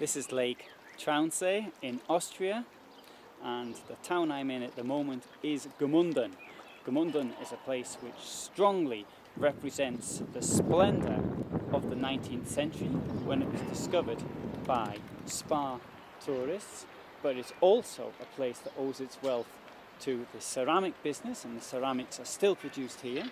This is Lake Traunsee in Austria, and the town I'm in at the moment is Gmunden. Gmunden is a place which strongly represents the splendour of the 19th century when it was discovered by spa tourists, but it's also a place that owes its wealth to the ceramic business, and the ceramics are still produced here.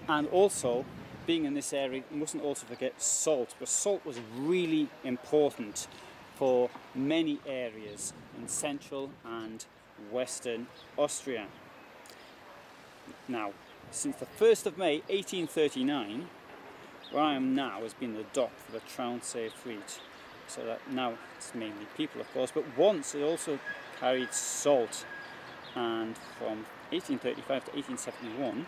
And also, being in this area, you mustn't also forget salt, because salt was really important for many areas in central and western Austria. Now, since the 1st of May 1839, where I am now has been the dock for the Traunsee fleet. So that now it's mainly people, of course, but once it also carried salt. And from 1835 to 1871,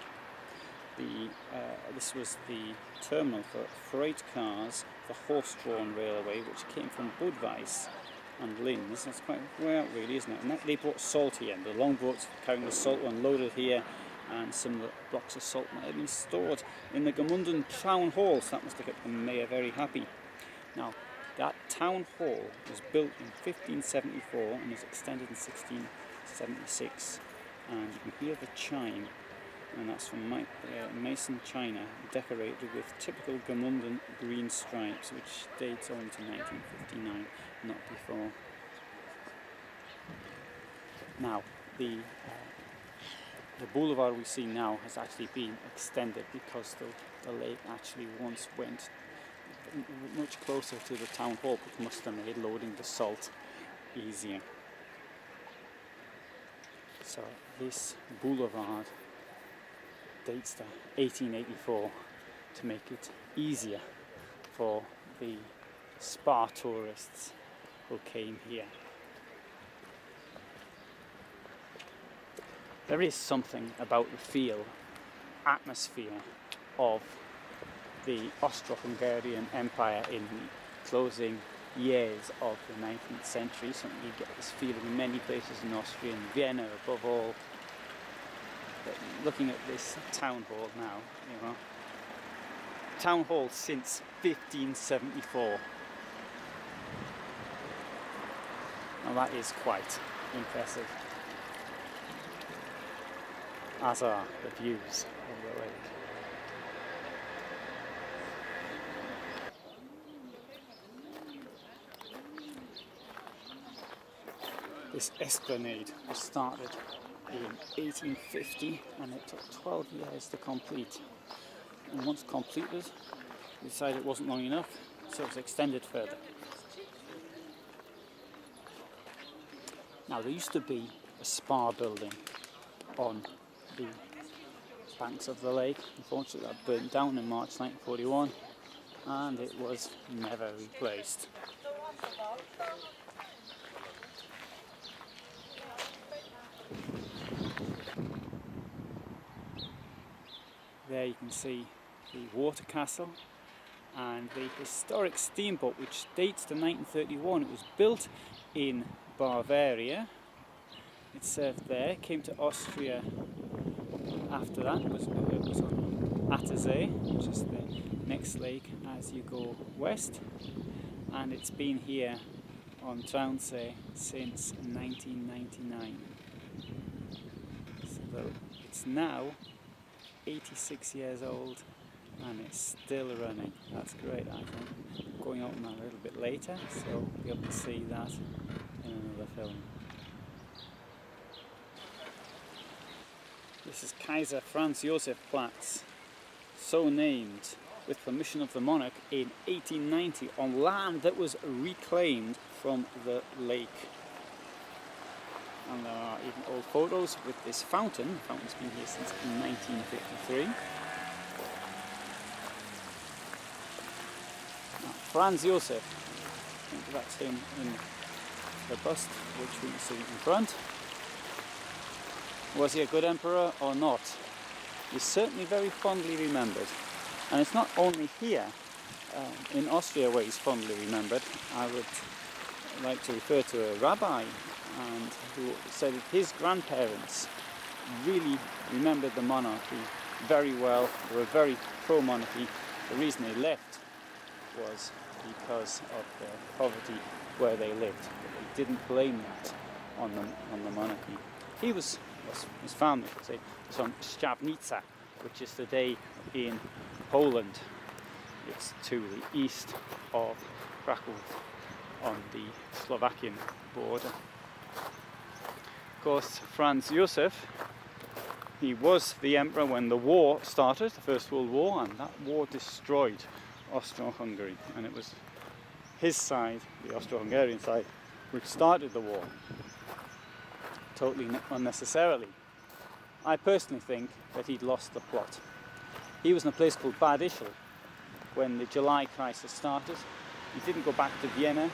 this was the terminal for freight cars for horse-drawn railway, which came from Budweis and Linz. That's quite way out, really, isn't it? And they brought salt here, and the longboats carrying the salt were unloaded here, and some of the blocks of salt might have been stored in the Gmunden town hall, so that must have kept the mayor very happy. Now, that town hall was built in 1574 and was extended in 1676, and you can hear the chime, and that's from Mason china, decorated with typical Gmunden green stripes, which dates only to 1959, not before. Now, the boulevard we see now has actually been extended because the lake actually once went much closer to the town hall, which must have made loading the salt easier. So this boulevard dates to 1884 to make it easier for the spa tourists who came here. There is something about the atmosphere of the Austro-Hungarian Empire in the closing years of the 19th century. Something you get this feeling in many places in Austria, and Vienna above all. But looking at this town hall now, you know, town hall since 1574. Now that is quite impressive, as are the views of the lake. This esplanade was started in 1850 and it took 12 years to complete. And once completed, we decided it wasn't long enough, so it was extended further. Now, there used to be a spa building on the banks of the lake. Unfortunately, that burnt down in March 1941 and it was never replaced. There you can see the water castle and the historic steamboat, which dates to 1931. It was built in Bavaria. It served there, came to Austria after that. It was on Attersee, which is the next lake as you go west, and it's been here on Traunsee since 1999. So it's now 86 years old and it's still running. That's great, I think. I'm going out now a little bit later, so we'll be able to see that in another film. This is Kaiser Franz Platz, so named with permission of the monarch in 1890 on land that was reclaimed from the lake. And there are even old photos with this fountain. The fountain's been here since 1953. Now, Franz Josef, I think that's him in the bust, which we can see in front. Was he a good emperor or not? He's certainly very fondly remembered. And it's not only here in Austria where he's fondly remembered. I would like to refer to a rabbi and who said that his grandparents really remembered the monarchy very well. They were very pro-monarchy. The reason they left was because of the poverty where they lived. But they didn't blame that on the monarchy. His family, say, was from Szczawnica, which is today in Poland. It's to the east of Krakow on the Slovakian border. Of course, Franz Josef, he was the emperor when the war started, the First World War, and that war destroyed Austro-Hungary, and it was his side, the Austro-Hungarian side, which started the war, totally unnecessarily. I personally think that he'd lost the plot. He was in a place called Bad Ischl when the July crisis started. He didn't go back to Vienna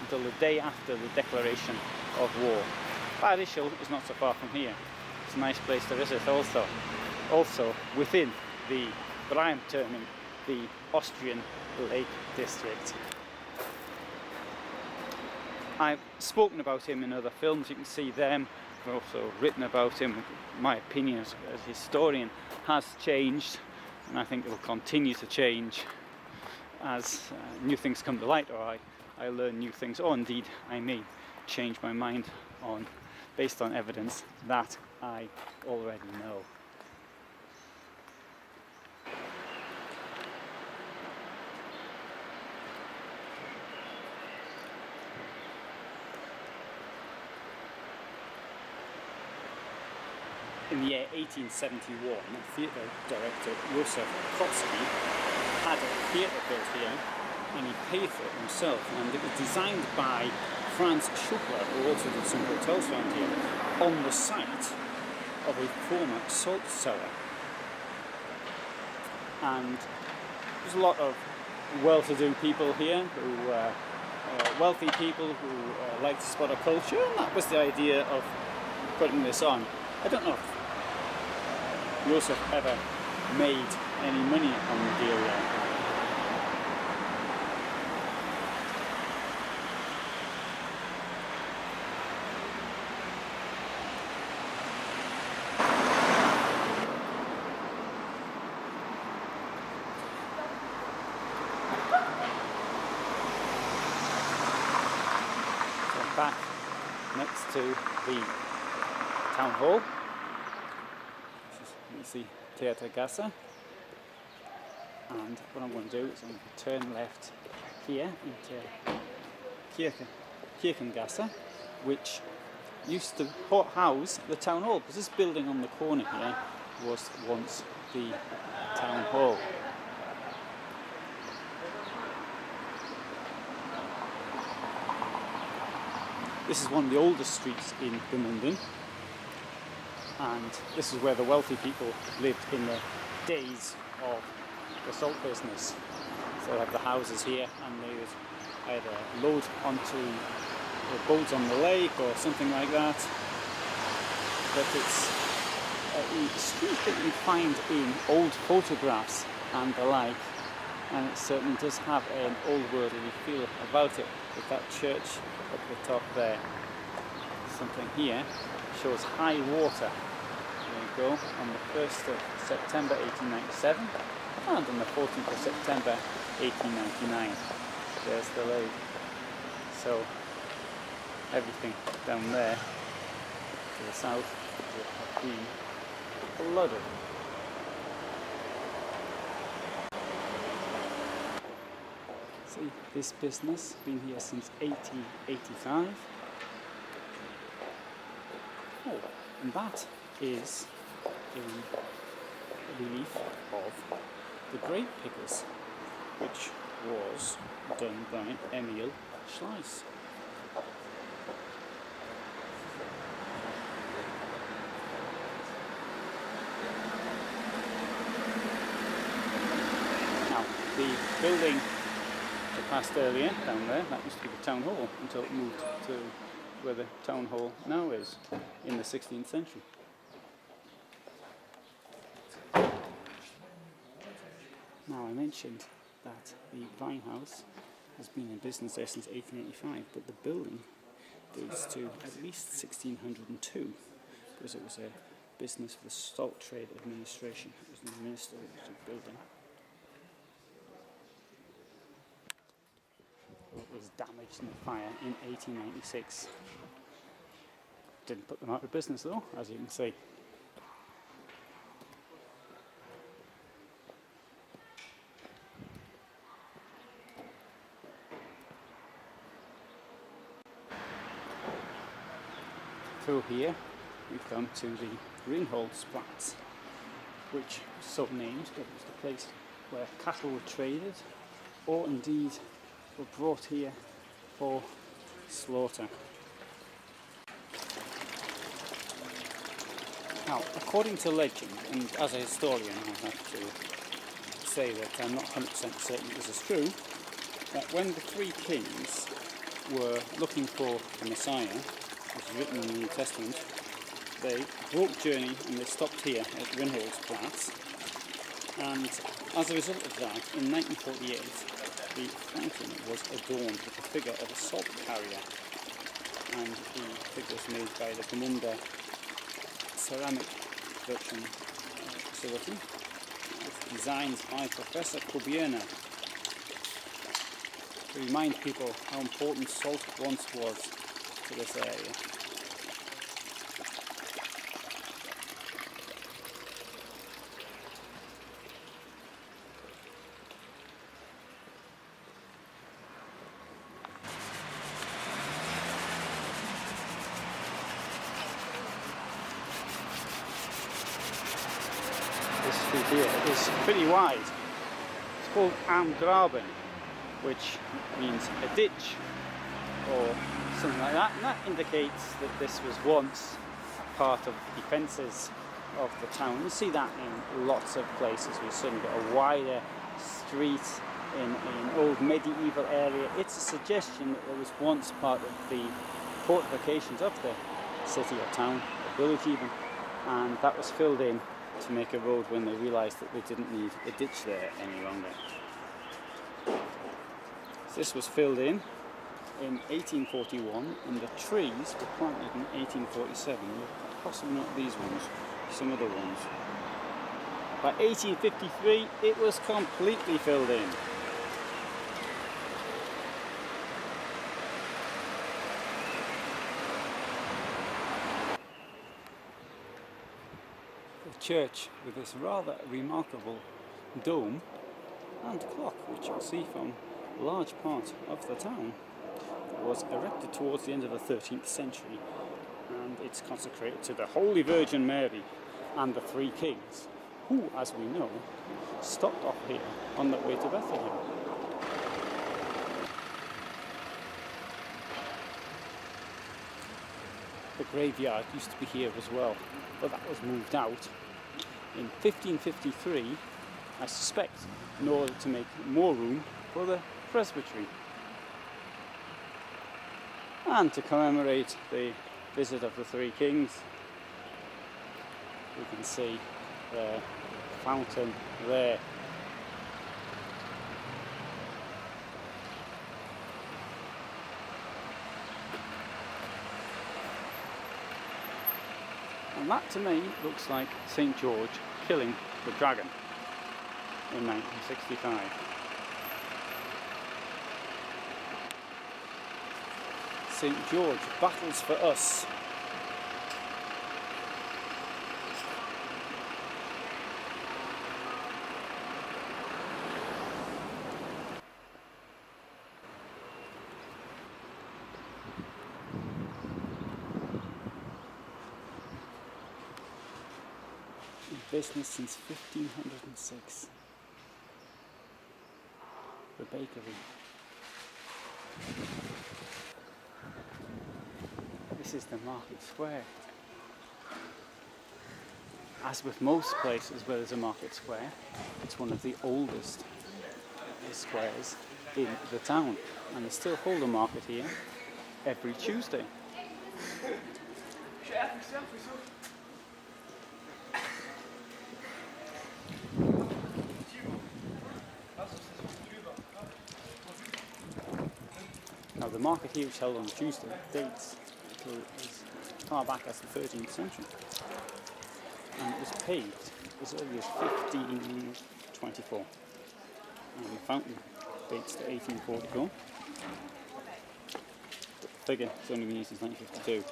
until the day after the declaration of war. Bad Ischl is not so far from here. It's a nice place to visit also. Also within what I am terming the Austrian Lake District. I've spoken about him in other films, you can see them. I've also written about him. My opinion as a historian has changed, and I think it will continue to change as new things come to light, or I learn new things, or indeed I may change my mind based on evidence that I already know. In the year 1871, theatre director Josef Kotzky had a theatre built here, and he paid for it himself, and it was designed by Franz Schuckler, who also did some hotels around here, on the site of a former salt cellar. And there's a lot of well-to-do people here, wealthy people who like to spot a culture, and that was the idea of putting this on. I don't know if Josef ever made any money on the deal there. So back next to the town hall. You see Theatergasse, and what I'm going to do is I'm going to turn left here into Kirchengasse, which used to house the town hall, because this building on the corner here was once the town hall. This is one of the oldest streets in Gmunden, and this is where the wealthy people lived in the days of the salt business. So they have the houses here, and they would either load onto the boats on the lake or something like that. But it's a street that you find in old photographs and the like, and it certainly does have an old worldly feel about it, with that church up the top there. Something here shows high water. There you go, on the 1st of September 1897 and on the 14th of September 1899. There's the lake. So everything down there to the south will have been flooded. See, this business been here since 1885. Oh, and that is a relief of the grape pickers, which was done by Emil Schleiss. Now, the building I passed earlier down there, that used to be the town hall until it moved to where the town hall now is in the 16th century. Now, I mentioned that the Vine House has been in business there since 1885, but the building dates to at least 1602, because it was a business for the Salt Trade Administration. It was an administrative building. was damaged in the fire in 1896. Didn't put them out of business though, as you can see. Through here we come to the Ringholzplatz, which was so named that it was the place where cattle were traded or indeed were brought here for slaughter. Now, according to legend, and as a historian I have to say that I'm not 100% certain this is true, that when the three kings were looking for the Messiah, which is written in the New Testament, they broke journey and they stopped here at Ringholzplatz, and as a result of that, in 1948, the fountain was adorned with the figure of a salt carrier, and the figure was made by the Gmunden ceramic production facility. It's designed by Professor Kubierner to remind people how important salt once was to this area. This street here is pretty wide. It's called Am Graben, which means a ditch or something like that, and that indicates that this was once part of the defences of the town. You see that in lots of places. We've suddenly got a wider street in an old medieval area. It's a suggestion that it was once part of the fortifications of the city or town, or village even, and that was filled in to make a road when they realised that they didn't need a ditch there any longer. So this was filled in 1841, and the trees were planted in 1847, possibly not these ones, some other ones. By 1853 it was completely filled in. The church with this rather remarkable dome and clock, which you'll see from a large part of the town, was erected towards the end of the 13th century, and it's consecrated to the Holy Virgin Mary and the three kings, who, as we know, stopped off here on their way to Bethlehem. The graveyard used to be here as well, but that was moved out in 1553, I suspect, in order to make more room for the presbytery. And to commemorate the visit of the three kings, we can see the fountain there. And that to me looks like St. George killing the dragon in 1965. St. George battles for us. In business since 1506. The bakery. This is the market square. As with most places where there's a market square, it's one of the oldest squares in the town, and they still hold a market here every Tuesday. Now the market here, which held on Tuesday, dates to as far back as the 13th century, and it was paved as early as 1524, and the fountain dates to 1844. bigger. It's only been used since 1952.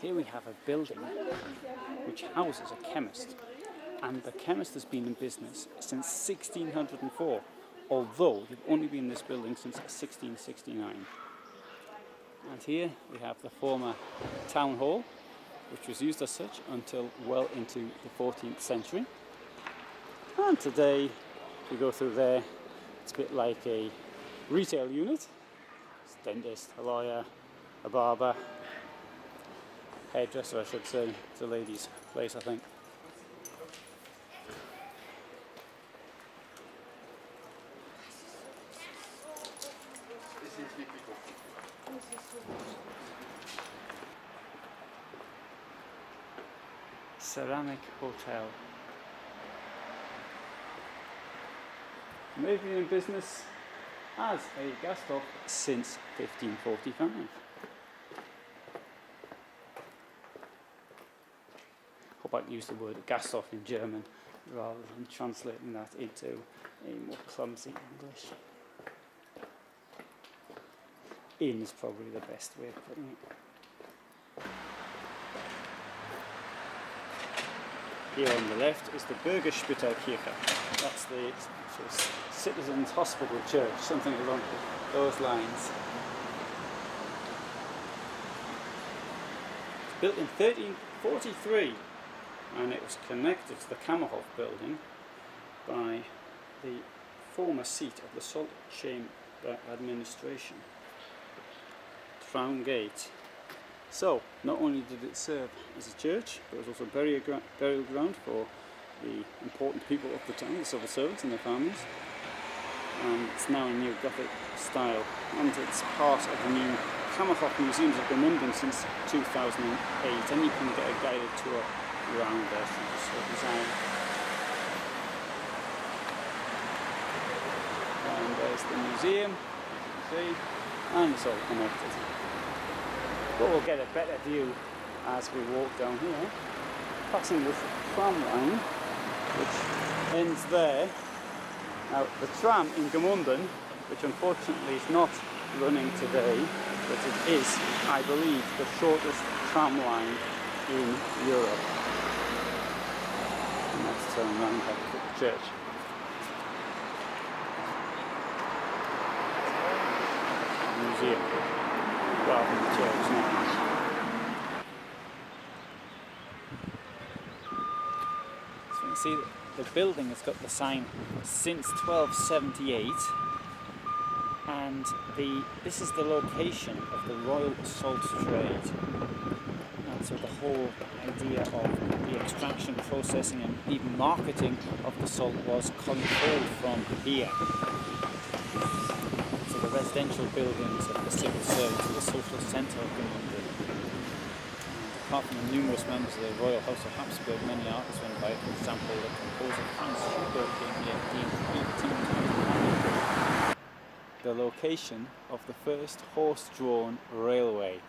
Here we have a building which houses a chemist, and the chemist has been in business since 1604, although they've only been in this building since 1669. And here we have the former town hall, which was used as such until well into the 14th century. And today, if you go through there, it's a bit like a retail unit. It's a dentist, a lawyer, a barber, hairdresser I should say. It's a ladies' place I think. Ceramic Hotel. They've been in business as a gasthof since 1545. Hope I can use the word gasthof in German rather than translating that into a more clumsy English. Inn is probably the best way of putting it. Here on the left is the Bürgerspitalkirche. That's the sort of citizens' hospital church, something along those lines. It's built in 1343, and it was connected to the Kammerhof building by the former seat of the Salt Chamber administration, Traunsee. So, not only did it serve as a church, but it was also a burial ground for the important people of the town, the civil servants and their families. And it's now in neo-Gothic style, and it's part of the new Kammerhof Museums of Gmunden since 2008, and you can get a guided tour around there through this whole design. And there's the museum, as you can see, and it's all connected. But we'll get a better view as we walk down here, passing this tram line, which ends there. Now, the tram in Gmunden, which unfortunately is not running today, but it is, I believe, the shortest tram line in Europe. And let's turn around back to the church. Museum. Rather than the church now. So you can see that the building has got the sign since 1278, and this is the location of the Royal Salt Trade. And so the whole idea of the extraction, processing and even marketing of the salt was controlled from here. The residential buildings of the civil service, the social centre of Gmunden. Apart from the numerous members of the Royal House of Habsburg, many artists went by, for example, the composer Franz came here in 1829. The location of the first horse-drawn railway.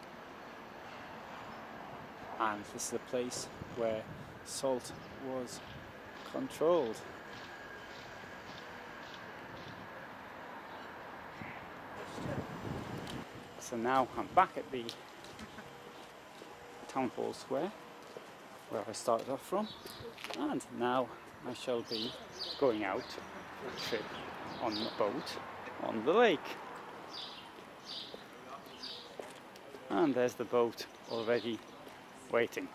And this is the place where salt was controlled. So now I'm back at the Town Hall Square, where I started off from, and now I shall be going out for a trip on the boat on the lake. And there's the boat already waiting.